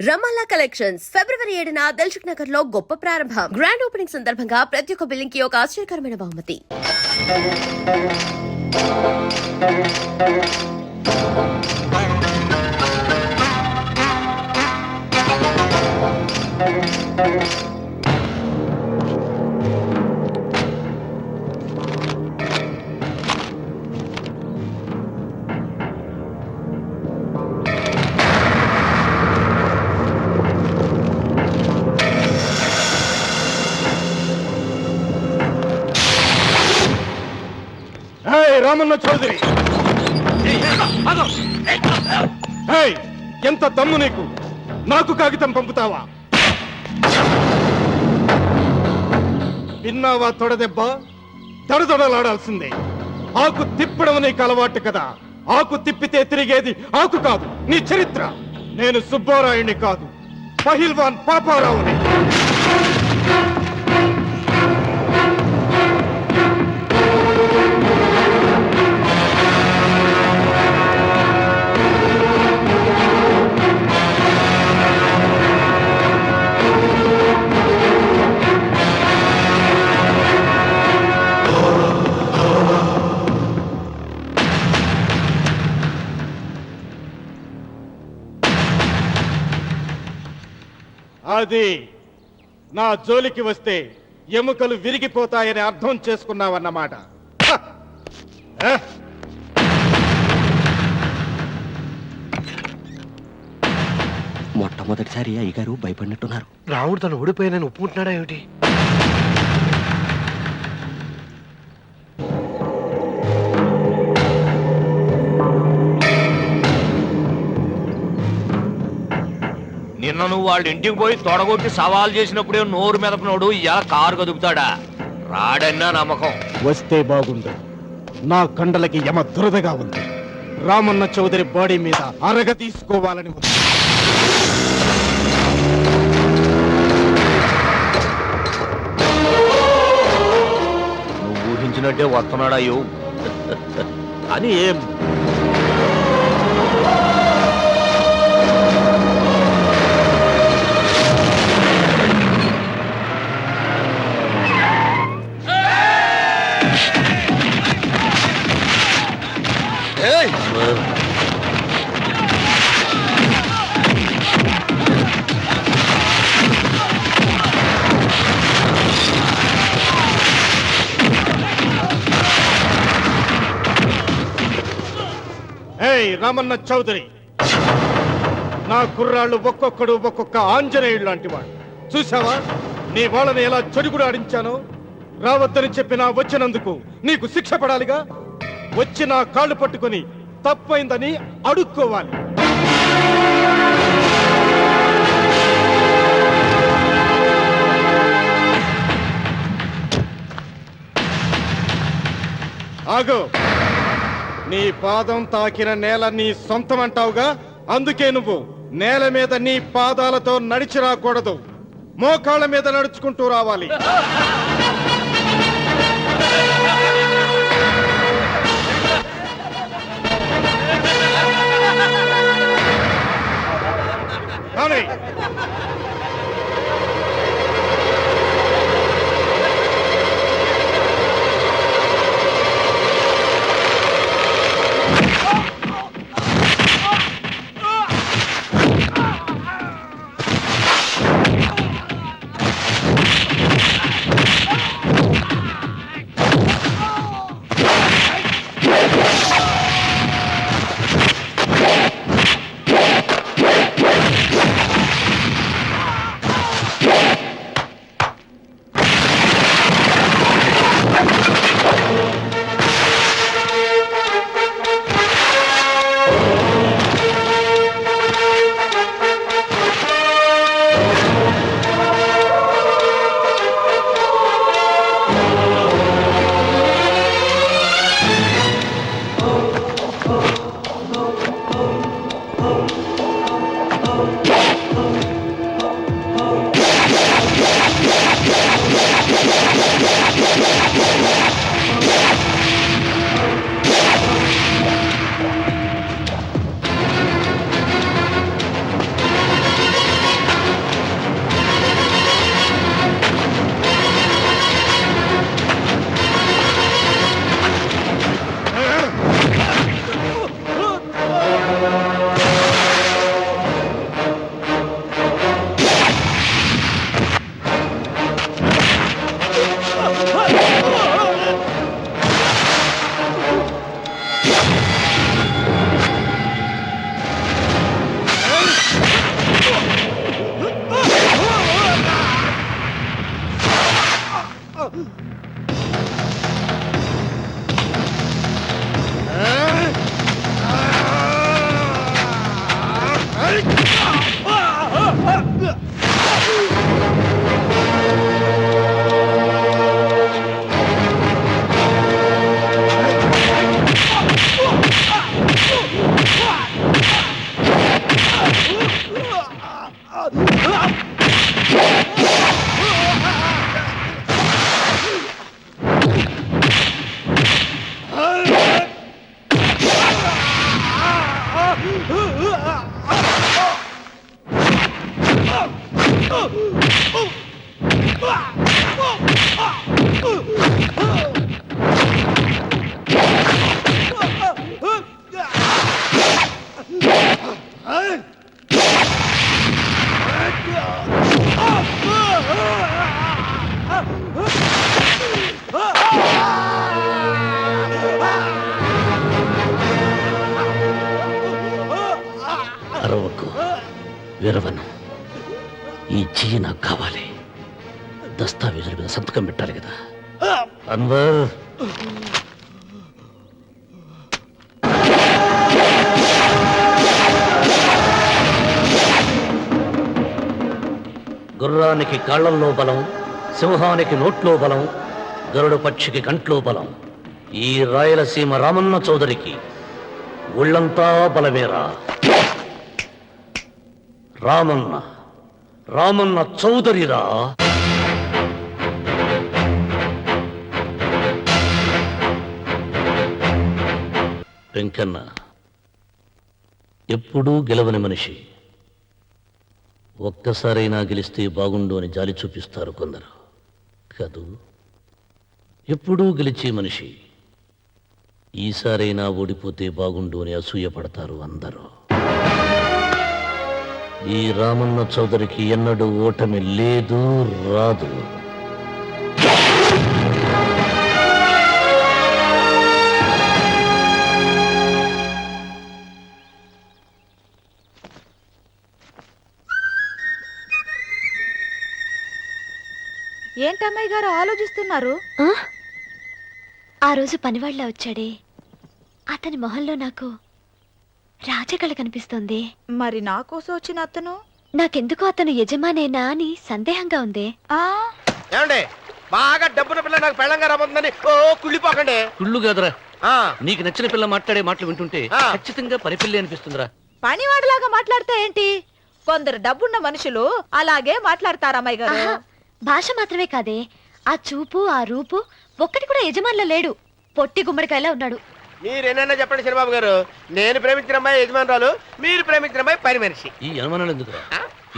రమాలా collections ఫిబ్రవరి 7న దిల్సుఖ్ నగర్ లో గొప్ప ప్రారంభం. గ్రాండ్ ఓపెనింగ్ సందర్భంగా ప్రతి ఒక్క బిల్లింగ్ కి ఒక ఆశ్చర్యకరమైన బహుమతి. రామన్న చౌదరి, ఎంత దమ్ము నీకు? నాకు కాగితం పంపుతావా? విన్నావా తొడదెబ్బ? దడదడలాడాల్సిందే. ఆకు తిప్పడం నీకు అలవాటు కదా. ఆకు తిప్పితే తిరిగేది ఆకు కాదు, నీ చరిత్ర. నేను సుబ్బారాయుణ్ణి కాదు, పహిల్వాన్ పాపారావుని. అది నా జోలికి వస్తే ఎముకలు విరిగిపోతాయని అర్థం చేసుకున్నావన్నమాట. మొట్టమొదటిసారి అయ్యగారు భయపడినట్టున్నారు. రాముడు తను ఓడిపోయానని ఒప్పుకుంటున్నాడా ఏమిటి? నిన్న నువ్వు వాళ్ళ ఇంటికి పోయి తొడగొట్టి సవాల్ చేసినప్పుడే నోరు మెదపనోడు ఇలా కారు కదుపుతాడా? రాడన్నా నమ్మకం. వస్తే బాగుండు. నా కండలకి యమ దురదగా ఉంది. రామన్న చౌదరి బాడీ మీద అరగ తీసుకోవాలని ఉంది. నువ్వు ఊహించినట్టే వస్తున్నాడాయో అని ఏం రామన్న చౌదరి, నా కుర్రాళ్ళు ఒక్కొక్కడు ఒక్కొక్క ఆంజనేయుడు లాంటి వాడు. చూసావా నీ వాళ్ళని ఎలా చెడుగుడు ఆడించానో? రావద్దని చెప్పినా వచ్చినందుకు నీకు శిక్ష పడాలిగా. వచ్చి నా కాళ్ళు పట్టుకుని తప్పైందని అడుక్కోవాలి. ఆగో, నీ పాదం తాకిన నేల నీ సొంతం అంటావుగా. అందుకే నువ్వు నేల మీద నీ పాదాలతో నడిచి రాకూడదు, మోకాళ్ళ మీద నడుచుకుంటూ రావాలి. కానీ అరవకు, విరవను. ఈ చెయ్యి నాకు కావాలి. దస్తావేజుల మీద సంతకం పెట్టాలి కదా. అన్వర్, గుర్రానికి కాళ్లల్లో బలం, సింహానికి నోట్లో బలం, గరుడు పక్షికి కంట్లో బలం. ఈ రాయలసీమ రామన్న చౌదరికి ఒళ్ళంతా బలమేరా. రామన్న, రామన్న చౌదరిరా. వెంకన్న ఎప్పుడూ గెలవని మనిషి. ఒక్కసారైనా గెలిస్తే బాగుండు అని జాలి చూపిస్తారు కొందరు కదూ. ఎప్పుడూ గెలిచే మనిషి ఈసారైనా ఓడిపోతే బాగుండు అని అసూయపడతారు అందరూ. ఈ రామన్న చౌదరికి ఎన్నడూ ఓటమి లేదు, రాదు. ఏంటమ్మాయి గారు ఆలోచిస్తున్నారు? ఆ రోజు పనివాళ్ళ వచ్చాడే, అతని మొహంలో నాకు రాజకళ కనిపిస్తోంది. మరి నా కోసం వచ్చిన అతను నాకెందుకో అతను యజమానేనా అని సందేహంగా ఉంది. ఏమండి, బాగా డబ్బున పిల్ల నాకు పెళ్ళంగా రాబోతుందని ఓ కుళ్ళిపోకండి. కుళ్ళు కాదురా, నీకు నచ్చిన పిల్ల మాట్లాడే మాటలు వింటుంటే ఖచ్చితంగా పరిపిల్లి అనిపిస్తుందిరా. పనివాడిలాగా మాట్లాడితే ఏంటి? కొందరు డబ్బున్న మనుషులు అలాగే మాట్లాడతారు అమ్మాయి గారు. ఆహా, భాష మాత్రమే కాదే, ఆ చూపు, ఆ రూపు ఒక్కటి కూడా యజమానిలో లేడు. పొట్టి గుమ్మడికాయలా ఉన్నాడు. మీరేనన్నా చెప్పండి చంద్రబాబు గారు, నేను ప్రేమించిన అమ్మాయి యజమానురాలు, మీరు ప్రేమించిన అమ్మాయి పని మనిషి. ఈ అనుమానాలు ఎందుకురా?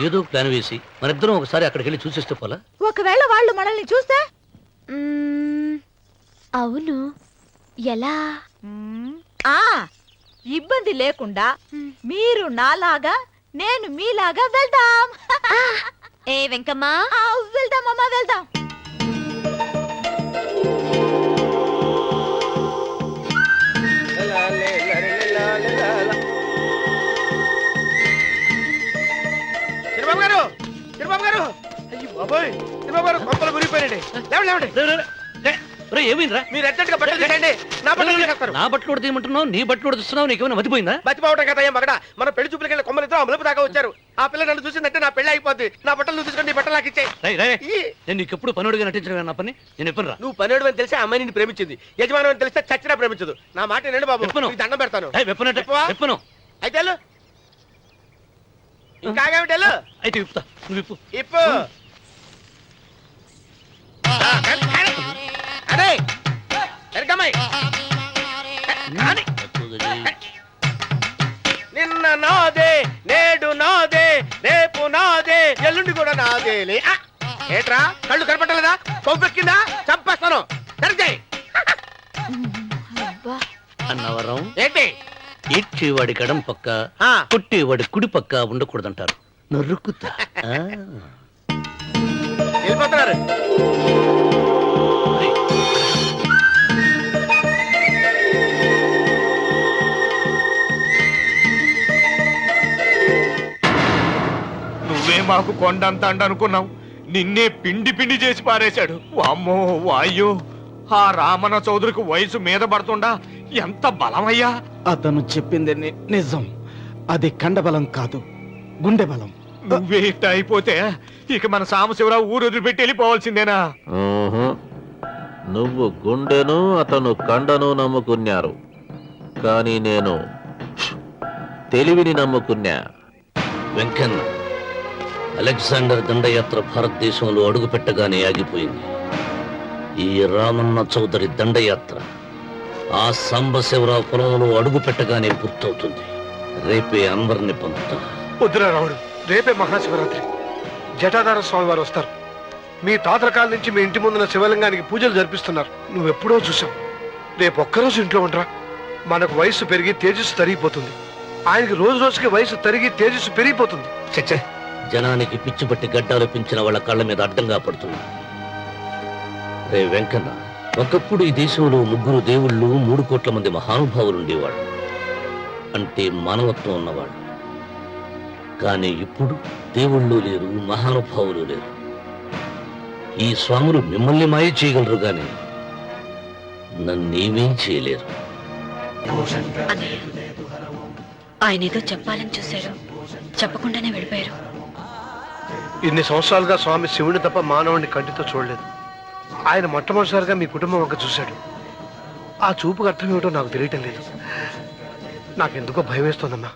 ఏదో ప్లాన్ వేసి మనిద్దరం ఒకసారి అక్కడికి వెళ్ళి చూసేస్తే పోలా? ఒకవేళ వాళ్ళు మనల్ని చూస్తే? అవును, ఎలా? ఇబ్బంది లేకుండా మీరు నాలాగా నేను మీలాగా వెళ్దాం. ఏ వెంకమ్మ, వెళ్దాం అమ్మా, వెళ్దాం. చంద్రబాబు గారు, చంద్రబాబు గారు, అయ్యో బాబోయ్, చంద్రబాబు గారు కొంపలు మురిగిపోయారండి. లేవండి. ఏమైందిరా? మీరు ఎట్టగా బట్టలు తీసేయండి, నా బట్టలు తీసేస్తారు. నా బట్టలు కూడా తీయమంటున్నావు, నీ బట్టలు కూడా తీస్తున్నావు. నీకేమైనా మతిపోయిందా? బతిపోవటం కదా ఏం మగడ, మన పెళ్లి చూపులకి వెళ్ళి కొమ్మలు ఇద్దరు అమలుపు దాకా వచ్చారు. ఆ పిల్ల నన్ను చూసిందంటే నా పెళ్లి అయిపోద్ది. నా బట్టలు నువ్వు తీసుకొని నీ బట్టలు నాకు ఇచ్చేయి. నేను నీకు ఎప్పుడు పనుడిగా నటించడం నా పని. నేను ఎప్పుడు రా? నువ్వు పనుడు అని తెలిసి ఆ అమ్మాయి నిన్ను ప్రేమించింది, యజమాని అని తెలిస్తే చచ్చినా ప్రేమించదు. నా మాట వినండి బాబు, నీకు దండం పెడతాను. చెప్పను. అయితే వెళ్ళు. ఇంకా ఆగామిటి వెళ్ళు. అయితే విప్పుతా, నువ్వు విప్పు. ఇప్పు. అదే ఎరకమ్మాయి నిన్న నాదే, నేడు నాదే, రేపు నాదే, ఎల్లుండి కూడా నాదేలే. ఏట్రా కళ్ళు కనపట్టలేదా? కొవ్వెక్కిందా? చంపేస్తాను. సరిగ్గా అన్నవరం ఏంటి? ఏడ్చేవాడి కడం పక్క, కొట్టేవాడి కుడి పక్క ఉండకూడదంటారు. నరుకుతా. వెళ్ళిపోతున్నారు. నువ్వే మాకు కొండంత అండ అనుకున్నావు, నిన్నే పిండి పిండి చేసి పారేశాడు. వామ్మో వాయ్యో, ఆ రామన్న చౌదరికి వయసు మీద పడుతుండా ఎంత బలమయ్యా. అతను చెప్పింది నిజం. అది కండబలం కాదు, గుండె బలం. నువ్వే ఇట్ట అయిపోతే ఇక మన సాంబశివరావు ఊరు వదిలిపెట్టి వెళ్ళిపోవాల్సిందేనా? నువ్వు గుండెను అతను కండను నమ్ముకున్నారు, కానీ నేను తెలివిని నమ్ముకున్నా. వెంకన్న, అలెగ్జాండర్ దండయాత్ర భారతదేశంలో అడుగుపెట్టగానే ఆగిపోయింది. ఈ రామన్న చౌదరి దండయాత్ర ఆ సాంబశివరావు పొలంలో అడుగుపెట్టగానే పూర్తవుతుంది. రేపే అన్వర్ని పంపుతా. వద్దురా రావుడు, రేపే మహాశివరాత్రి. జటాధార స్వామి వారు వస్తారు. మీ తాతల కాలం నుంచి మీ ఇంటి ముందున్న శివలింగానికి పూజలు జరిపిస్తున్నారు. నువ్వెప్పుడో చూసావు. రేపు ఒక్కరోజు ఇంట్లో ఉండరా. మనకు వయసు పెరిగి తేజస్సు తరిగిపోతుంది. ఆయనకి రోజు రోజుకి వయసు తరిగి తేజస్సు పెరిగిపోతుంది. చచ్చే, జనానికి పిచ్చి పట్టి గడ్డాలు పెంచిన వాళ్ళ కళ్ళ మీద అడ్డంగా పడుతుంది. రే వెంకన్న, ఒకప్పుడు ఈ దేశంలో 3 దేవుళ్ళు 3 కోట్ల మంది మహానుభావులు ఉండేవాళ్ళు, అంటే మానవత్వం ఉన్నవాళ్ళు. కానీ ఇప్పుడు దేవుళ్ళు లేరు, మహానుభావులు లేరు. ఈ స్వాములు మిమ్మల్ని మాయ చేయగలరు గాని నన్నేమేం చేయలేరు. ఆయన ఏదో చెప్పాలని చూశారు, చెప్పకుండానే వెళ్ళిపోయారు. ఇన్ని సంవత్సరాలుగా స్వామి శివుని తప్ప మానవుడిని కంటితో చూడలేదు. ఆయన మొట్టమొదటిసారిగా మీ కుటుంబం వంక చూశాడు. ఆ చూపుకు అర్థం ఏమిటో నాకు తెలియటం లేదు. నాకెందుకో భయం వేస్తోందమ్మా.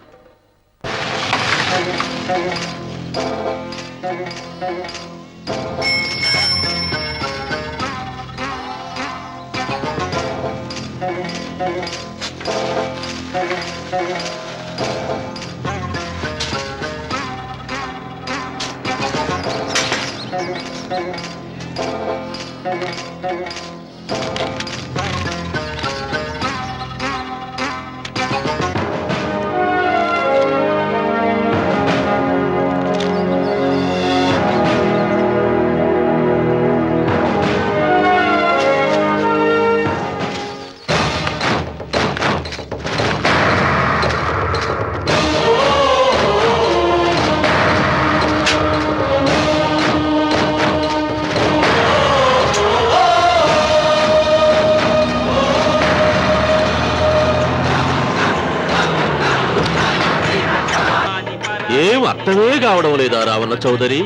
ఏం అర్థమే కావడం లేదా రావణ చౌదరి?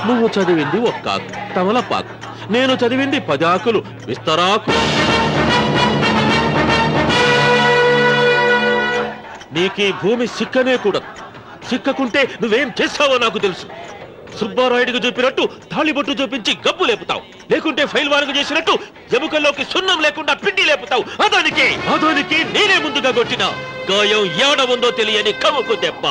నువ్వు చదివింది ఒక్కాకు తమలపాకు, నేను చదివింది 10 ఆకులు విస్తరాకు. నీకీ భూమి సిక్కనే కూడదు. సిక్కకుంటే నువ్వేం చేస్తావో నాకు తెలుసు. సుబ్బారాయుడికి చూపినట్టు తాళిబొట్టు చూపించి గబ్బు లేపుతావు, లేకుంటే ఫైల్ వారకు చేసినట్టు ఎముకల్లోకి సున్నం లేకుండా పిండి లేపుతావు. అదానికి నేనే ముందుగా కొట్టిన గాయం ఏడ ఉందో తెలియని కముకు దెబ్బ.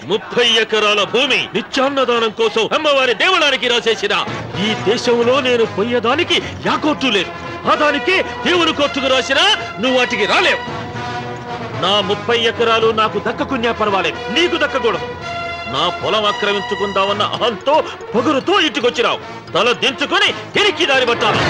30 ఎకరాల భూమి నిత్యాన్నదానం కోసం అమ్మవారి దేవాలయానికి రాసేసిన ఈ దేశంలో నేను పోయేదానికి యాకోర్టు లేదు. అదానికి దేవుని కోర్టుకు రాసినా నువ్వు వాటికి రాలేవు. నా 30 ఎకరాలు నాకు దక్కకున్నా పర్వాలేదు, నీకు దక్కకూడదు. నా పొలం ఆక్రమించుకుందామన్న అహంతో పొగరుతో ఇంటికొచ్చినావు. తల దించుకొని తిరిగి దారి పట్టాలి.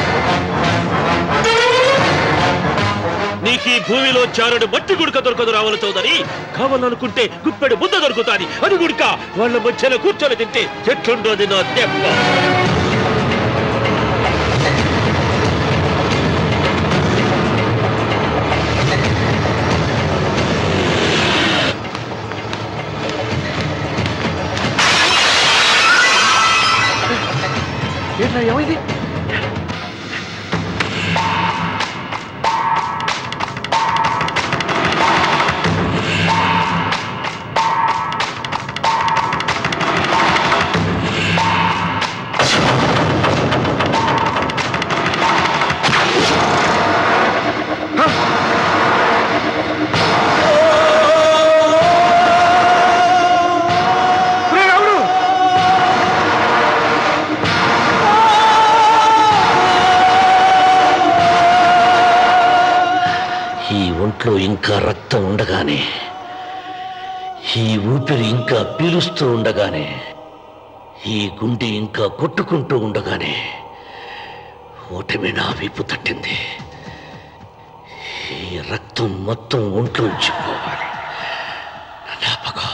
నీకీ భూమిలో చారుడు మట్టి గుడక దొరకదు రావణ చౌదరి. కావాలనుకుంటే గుప్పెడు ముద్ద దొరుకుతాది. అది గుడక వాళ్ళ మధ్యలో కూర్చొని తింటే చెట్లుండోది నా దెబ్బ. ఏమైంది? ఒంట్లో ఇంకా రక్తం ఉండగానే, ఈ ఊపిరి ఇంకా పీలుస్తూ ఉండగానే, ఈ గుండె ఇంకా కొట్టుకుంటూ ఉండగానే ఓటమి నా వీపు తట్టింది. ఈ రక్తం మొత్తం ఒంట్లోంచి పోవాలి. జ్ఞాపకం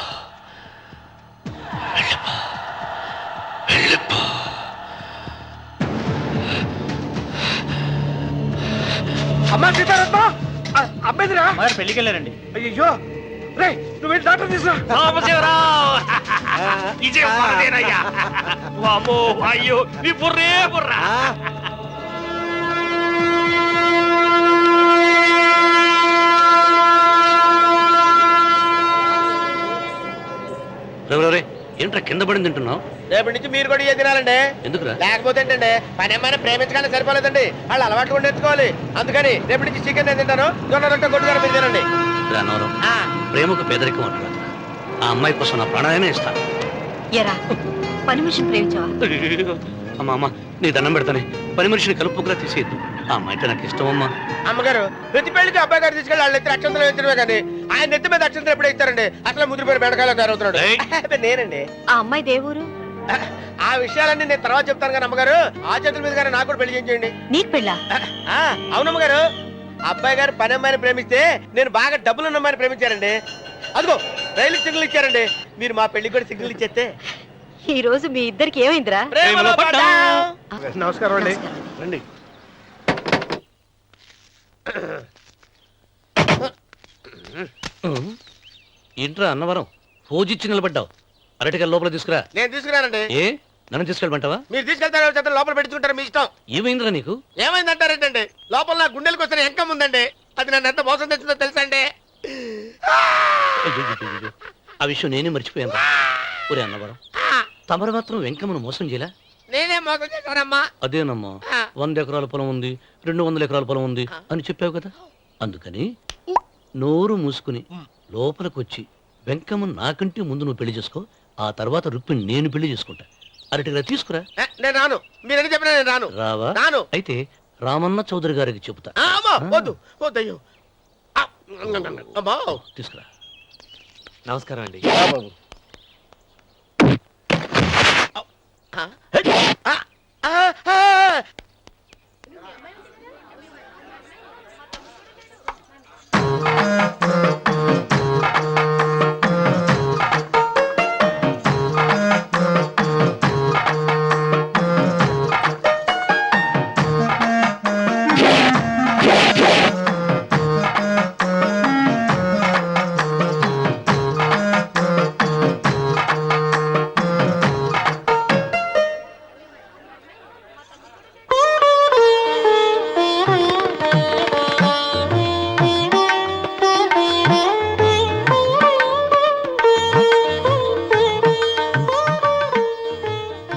వెళ్ళిపో. అమ్మా సీతారత్మ, అమ్మాయిదిరా పెళ్లికి వెళ్ళారండి. అయ్యో రే, నువ్వు డాక్టర్ తీసుకురా. ఇదే మనదేనయ్యా. వామ్మో అయ్యో నీ బుర్రే బుర్రా. ఏంట్రా కింద పడింది తింటున్నావు? రేపటి నుంచి మీరు కూడా తినాలండి. ఎందుకురా? లేకపోతే ఏంటండి, పని ఏమైనా ప్రేమించగానే సరిపోలేదండి, వాళ్ళు అలవాట్లు కూడా నేర్చుకోవాలి. అందుకని రేపటి నుంచి చికెన్ నేను తింటాను, జొన్న రొట్టె కొట్టుగారు మీరు తినండి. అన్నవరం, ప్రేమకు పేదరికం అంటారు. ఆ అమ్మాయి కోసం నా ప్రాణాయమే ఇస్తాను. ఎరా పని మనిషిని ప్రేమించావా? అమ్మా అమ్మ, నీ దండం పెడతానే, పని మనిషిని కలుపుకులా తీసేయద్దు. ఆ అమ్మాయి అంటే నాకు ఇష్టం అమ్మా. అమ్మగారు, ప్రతి పెళ్లికి అబ్బాయి గారు తీసుకెళ్ళి వాళ్ళు ఎత్తి అక్షంతలు వేయించడమే కానీ ఆయన నెత్తి మీద అక్షంతలు ఎప్పుడే ఇస్తారండి. అట్లా ముద్రపోయిన బెడకాయలు తయారవుతున్నాడు. నేనండి. ఆ అమ్మాయి దేవురు. ఆ విషయాలన్నీ నేను తర్వాత చెప్తాను కానీ అమ్మగారు, ఆ చేతుల మీద కానీ నాకు కూడా పెళ్లి చేయించండి. నీకు పెళ్ళా? అవునమ్మగారు, అబ్బాయి గారు పని అమ్మాయిని ప్రేమిస్తే నేను బాగా డబ్బులున్న అమ్మాయిని ప్రేమించారండి. అదిగో రైలు సిగ్నల్ ఇచ్చారండి. మీరు మా పెళ్లికి కూడా సిగ్నల్ ఇచ్చేస్తే ఈ రోజు మీ ఇద్దరికి ఏమైందిరా? ప్రేమలో పడ్డాం. నమస్కారం అండి, రండి. ఏంట్రా అన్నవరం, ఫోజిచ్చి నిలబడ్డావు? అరటిగా లోపల తీసుకురా. నేను తీసుకురానండి. ఏ నన్ను తీసుకెళ్ళమంటావా? మీరు తీసుకెళ్తారో చేత లోపల పెట్టుకుంటారు, మీ ఇష్టం. ఏమైందిరా నీకు? ఏమైందంటారేంటండి, లోపల నా గుండెలకు వస్తున్న ఎంకం ఉందండి. అది నన్ను ఎంత మోసం తెచ్చిందో తెలుసా అండి. అయ్యయ్యయ్యయ్యో, ఆ విషయం నేనే మర్చిపోయాను. ఒరే అన్నవరం, తమరు మాత్రం వెంకమ్మను మోసం చేయలే? నేనే మోసం చేశానమ్మా. అదేనమ్మా, 100 ఎకరాల పొలం ఉంది, 200 ఎకరాల పొలం ఉంది అని చెప్పావు కదా. అందుకని నోరు మూసుకుని లోపలికొచ్చి వెంకమ్మ నాకంటే ముందు నువ్వు పెళ్లి చేసుకో. ఆ తర్వాత రుక్మిణి నేను పెళ్లి చేసుకుంటా. అరటిగా తీసుకురా. నేను రాను, మీరని చెప్పినా నేను రాను. రావా? రాను. అయితే రామన్న చౌదరి గారికి చెబుతా. వద్దు వద్దయ్యో. అమ్మా తీసుకురా. నమస్కారం అండి.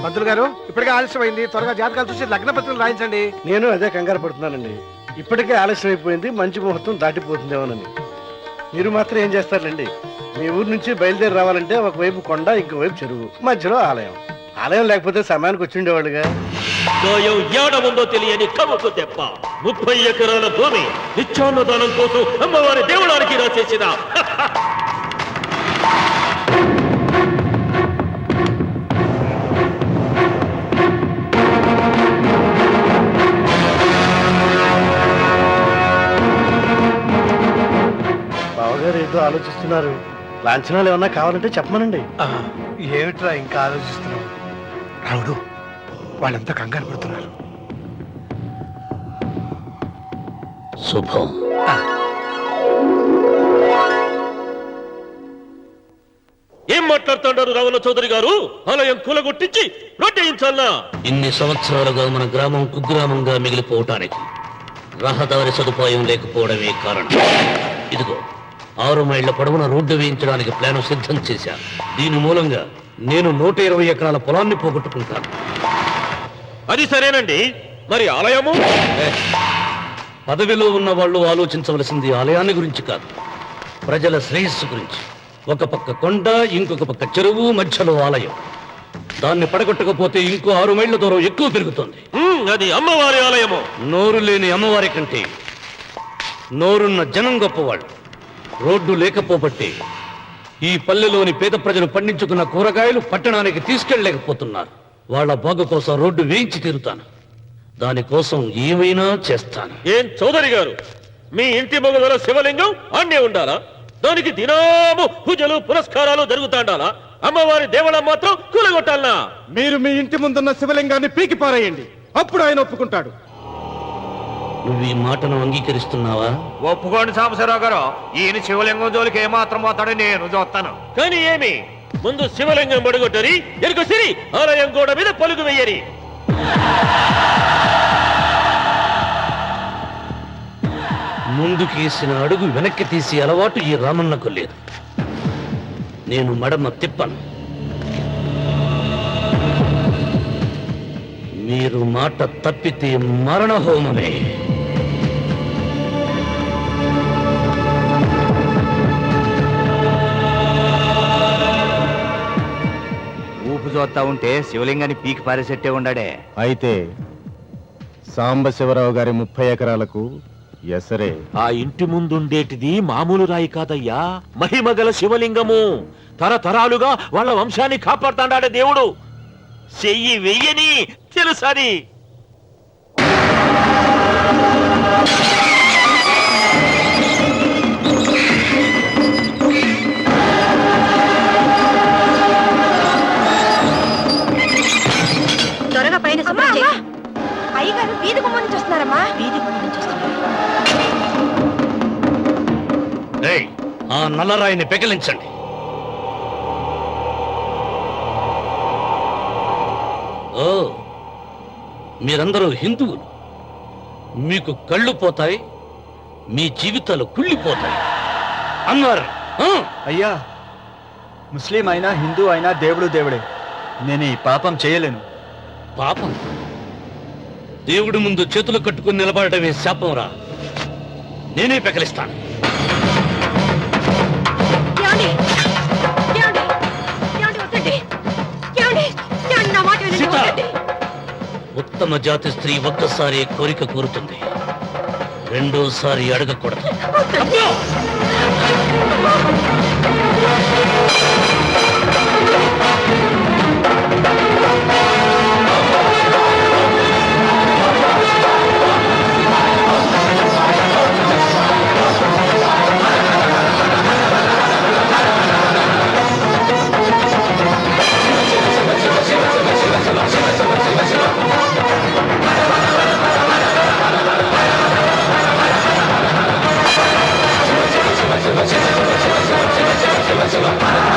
పంతులు గారు, ఇప్పటికే ఆలస్యమైంది, త్వరగా జాతకాలు చూసి లగ్న పత్రికలు రాయించండి. నేను అదే కంగారు పడుతున్నానండి. ఇప్పటికే ఆలస్యం అయిపోయింది, మంచి ముహూర్తం దాటిపోతుందేమోనని. మీరు మాత్రం ఏం చేస్తారండి, మీ ఊరు నుంచి బయలుదేరి రావాలంటే ఒకవైపు కొండ, ఇంకోవైపు చెరువు, మధ్యలో ఆలయం. ఆలయం లేకపోతే సమయానికి వచ్చి ఉండేవాళ్ళుగా. గాయం ఏడముందో తెలియని కవ్వకు దెబ్బ. 30 ఎకరాల భూమి నిత్యాన్నదానం కోసం అమ్మవారి దేవుడానికి రాసేసిన బావగారు ఏదో ఆలోచిస్తున్నారు. లాంఛనాలు ఏమన్నా కావాలంటే చెప్పమనండి. ఏమిట్రా ఇంకా ఆలోచిస్తున్నావు? రావుడు, వాళ్ళంతా కంగారు పడుతున్నారు. శుభం. ఏం మాట్లాడుతున్నారు రావణ చౌదరి గారు? ఆలయం కూలగొట్టించి రోడ్డేయించాలా? ఇన్ని సంవత్సరాలుగా మన గ్రామం కుగ్రామంగా మిగిలిపోవటానికి రహదారి సదుపాయం లేకపోవడమే కారణం. ఇదిగో 6 మైళ్ళ పొడవున రోడ్డు వేయించడానికి ప్లాను సిద్ధం చేశాను. దీని మూలంగా నేను 120 ఎకరాల పొలాన్ని పోగొట్టుకుంటాను. అది సరేనండి, మరి ఆలయము? పదవిలో ఉన్న వాళ్ళు ఆలోచించవలసింది ఆలయాన్ని గురించి కాదు, ప్రజల శ్రేయస్సు గురించి. ఒక పక్క కొండ, ఇంకొక పక్క చెరువు, మధ్యలో ఆలయం. దాన్ని పడగొట్టకపోతే ఇంకో 6 మైళ్ళ దూరం ఎక్కువ పెరుగుతుంది. అది అమ్మవారి ఆలయము. నోరు లేని అమ్మవారి కంటే నోరున్న జనం గొప్పవాళ్ళు. రోడ్డు లేకపోబట్టే ఈ పల్లెలోని పేద ప్రజలు పండించుకున్న కూరగాయలు పట్టణానికి తీసుకెళ్లలేకపోతున్నారు. వాళ్ళ బాగు కోసం రోడ్డు వేయించి తీరుతాను. దానికోసం ఏమైనా చేస్తాను. ఏం చౌదరి గారు, మీ ఇంటి మొగల శివలింగం అన్నే ఉండాలా? దానికి దినాము పూజలు పురస్కారాలు జరుగుతాండాలా? అమ్మవారి దేవళం మాత్రం కూలగొట్టాలనా? మీరు మీ ఇంటి ముందున్న శివలింగాన్ని పీకి పారేయండి, అప్పుడు ఆయన ఒప్పుకుంటాడు. నువ్వు ఈ మాటను అంగీకరిస్తున్నావా? ఒప్పుకోండి సాంబశివరావు గారు, ఈయన శివలింగం జోలికి ఏమాత్రం పోతాడో నేను చూస్తాను. కానీ ఏమి ముందు శివలింగం పడగొట్టరి ఎరుక సిరి ఆలయం గోడ మీద పలుగు వెయ్యరి. ముందుకేసిన అడుగు వెనక్కి తీసి అలవాటు ఈ రామన్నకు లేదు. నేను మడమ తిప్పను. మీరు మాట తప్పితే మరణహోమమే. ఊపు చూస్తా ఉంటే శివలింగాన్ని పీకి పారేసెట్టే ఉండాడే. అయితే సాంబశివరావు గారి 30 ఎకరాలకు ఎసరే. ఆ ఇంటి ముందుండేటిది మామూలు రాయి కాదయ్యా, మహిమగల శివలింగము. తరతరాలుగా వాళ్ళ వంశాన్ని కాపాడుతాడాడే దేవుడు. చెయ్యి వెయ్యని తెలుసని. త్వరగా పైన అయ్యగారు వీధి గుమ్మం నుంచి వస్తున్నారమ్మా. వీధి గుమ్మం నుంచి వస్తున్నారు. ఏయ్, ఆ నల్లరాయిని పెకిలించండి. ఓ, మీరందరూ హిందువులు. మీకు కళ్ళు పోతాయి, మీ జీవితాలు కుళ్ళిపోతాయి అన్నారు. అయ్యా, ముస్లిం అయినా హిందూ అయినా దేవుడు దేవుడే. నేను ఈ పాపం చేయలేను. పాపం? దేవుడి ముందు చేతులు కట్టుకుని నిలబడటమే శాపం రా. నేనే పెకలిస్తాను. సీత, ఉత్తమ జాతి స్త్రీ ఒక్కసారి కోరిక కోరుతుంది, రెండోసారి అడగకూడదు. శివ శివ శివ శివ శివ శివ శివ శివ శివ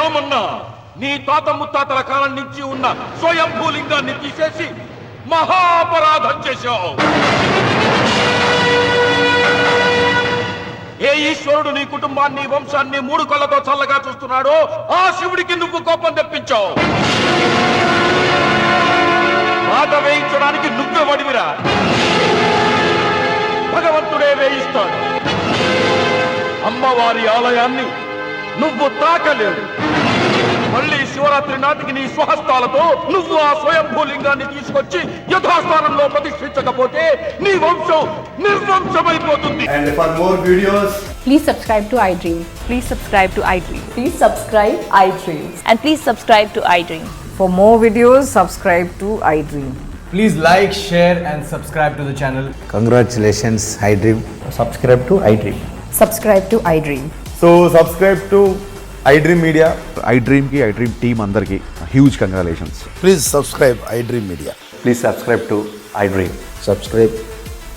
రామన్న నీ తాత ముత్తాతల కాలం నుంచి ఉన్న స్వయంభూలింగాన్ని తీసేసి మహాపరాధం చేశావు. ఏ ఈశ్వరుడు నీ కుటుంబాన్ని వంశాన్ని 3 కళ్ళతో చల్లగా చూస్తున్నాడో ఆ శివుడికి నువ్వు కోపం తెప్పించావు. బాధ వేయించడానికి నువ్వే వడివిరా, భగవంతుడే వేయిస్తాడు. అమ్మవారి ఆలయాన్ని నువ్వు తాకలేవు. మళ్ళీ శివరాత్రి నాటికి నీ స్వహస్తాలతో నువ్వు ఆ స్వయంభూలింగాన్ని తీసుకొచ్చి యథాస్థానంలో ప్రతిష్ఠించకపోతే నీ వంశం నిర్వంశమైపోతుంది. And for more videos, please subscribe to iDream. Please subscribe to iDream. Please subscribe iDream. And please subscribe to iDream. For more videos, subscribe to iDream. please like, share and subscribe to the channel. Congratulations, iDream. Subscribe to iDream. Subscribe to iDream. So subscribe to iDream Media. iDream ki iDream team andarki huge congratulations. Please subscribe iDream Media. Please subscribe to iDream. Subscribe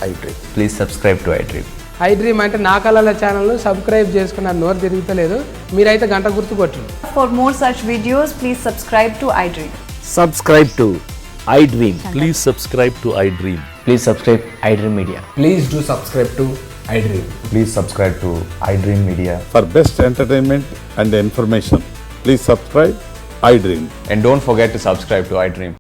iDream. Please subscribe to iDream. iDream అంటే నా కళల channel subscribe చేసుకున్న నోరు తిరుగుతలేదు. మీరైతే గంట గుర్తు కొట్టండి. For more such videos, please subscribe to iDream. Subscribe to iDream. Please subscribe to iDream. Please subscribe iDream Media. Please do subscribe to iDream. Please subscribe to iDream Media. For best entertainment and information, please subscribe iDream. And don't forget to subscribe to iDream.